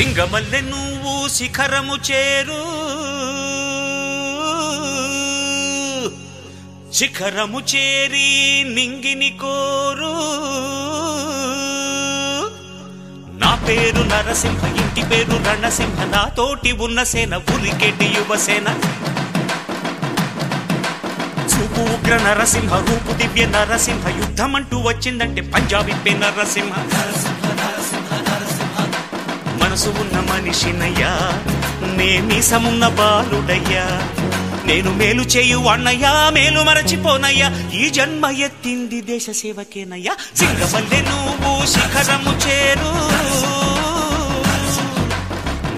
సింగమల్లె నువ్వు శిఖరము చేరు, శిఖరము చేరి నింగిని కోరు. నా పేరు నరసింహ, ఇంటి పేరు రణసింహ, నా తోటి ఉన్న సేన ఉరికెటి యువసేన. చూపు ఉగ్ర నరసింహ, రూపు దివ్య నరసింహ, యుద్ధమంటూ వచ్చిందంటే పంజాబీ నరసింహ. మనసు ఉన్న మనిషినయ్యా, నేమీసమున్న బాలుడయ్యా, నేను మేలు చేయు అన్నయ్యా, మేలు మరచిపోనయ్యా, ఈ జన్మ ఎత్తింది దేశ సేవకేనయ్యా. సింగమల్లె నువ్వు శిఖరము చేరు,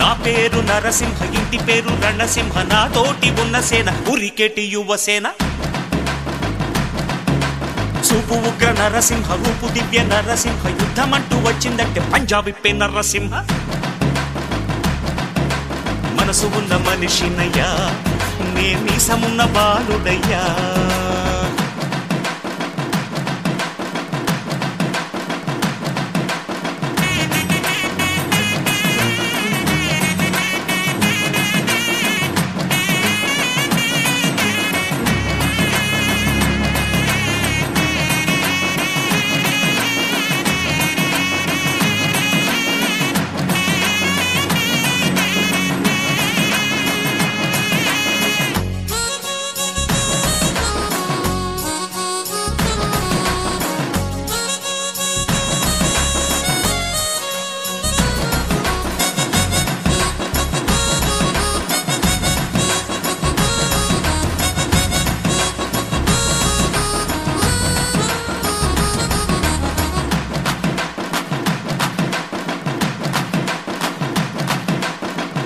నా పేరు నరసింహ, ఇంటి పేరు రణసింహ, నా తోటి ఉన్న సేన ఉరికెటి యువసేన. చూపు ఉగ్ర నరసింహ, రూపు దివ్య నరసింహ, యుద్ధమంటూ వచ్చిందంటే పంజాబీ నరసింహ. మనసు ఉన్న మనిషినయ్యా, నేమీసమున్న బాలుడయ్యా.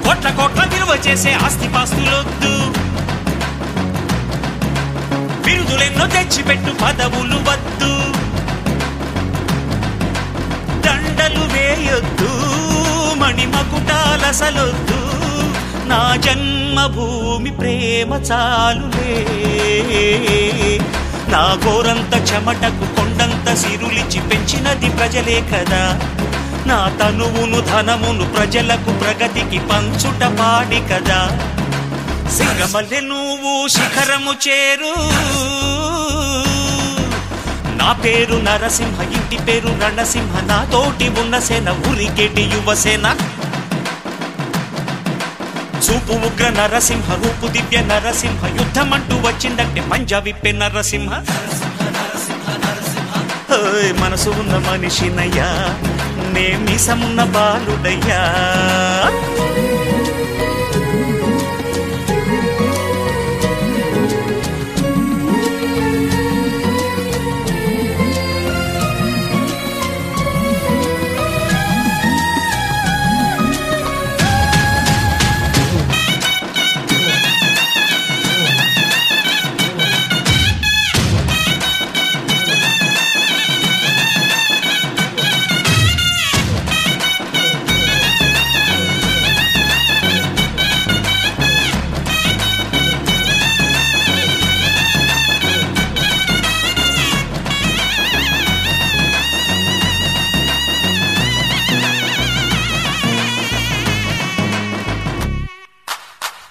కోట్ల కోట్ల విలువ చేసే ఆస్తిపాస్తులొద్దు, బిరుదులెన్నో తెచ్చిపెట్టు పదవులు వద్దు, దండలు వేయొద్దు, మణిమకుటాలసలొద్దు, నా జన్మభూమి ప్రేమ చాలులే. నా గోరంత చెమటకు కొండంత సిరులిచి పెంచినది ప్రజలే కదా, నా తనువును ధనమును ప్రజలకు ప్రగతికి పంచుట పాడి కదా. సింగమల్లె నువ్వు శిఖరము చేరు, నా పేరు నరసింహ, ఇంటి పేరు రణసింహ, నా తోటి ఉన్న సేన ఉరికెటి యువసేన. చూపు ఉగ్ర నరసింహ, రూపు దివ్య నరసింహ, యుద్ధమంటూ వచ్చిందంటే పంజాబీ నరసింహ. మనసు ఉన్న మనిషినయ్యా, నేమీసమున్న బాలుడయ్యా.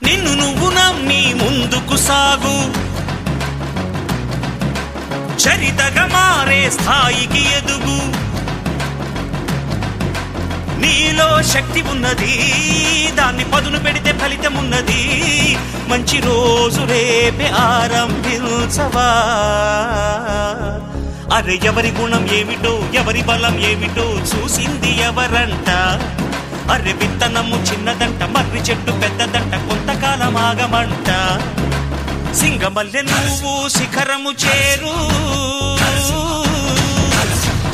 నిన్ను నువ్వు నమ్మి ముందుకు సాగు, చరితగా మారే స్థాయికి ఎదుగు. నీలో శక్తి ఉన్నది, దాన్ని పదును పెడితే ఫలితం ఉన్నది. మంచి రోజు రేపే ఆరంభించవా. అరే ఎవరి గుణం ఏమిటో, ఎవరి బలం ఏమిటో చూసింది ఎవరంట. అరే విత్తనము చిన్నదంట, మర్రి చెట్టు పెద్దదంట, కొంతకాలం ఆగమంట. సింగమల్లె నువ్వు శిఖరము చేరు,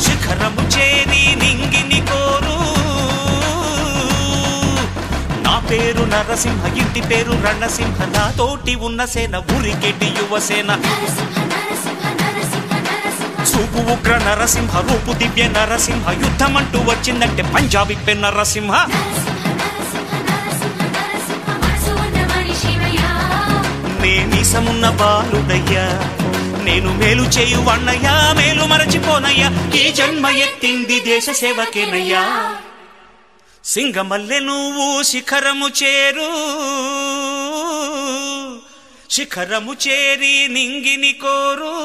శిఖరము చేరి నింగిని కోరు. నా పేరు నరసింహ, ఇంటి పేరు రణసింహ, నా తోటి ఉన్న సేన ఉరికెటి యువసేన. చూపు ఉగ్ర నరసింహ, రూపు దివ్య నరసింహ, యుద్ధమంటూ వచ్చిందంటే పంజాబీ నరసింహ. నేమీసమున్న బాలుడయ్యా, నేను మేలు చేయు అన్నయ్యా, మేలు మరచిపోనయ్యా, ఈ జన్మ ఎత్తింది దేశ సేవకేనయ్యా. సింగమల్లె నువ్వు శిఖరము చేరు, శిఖరము చేరి నింగిని కోరు.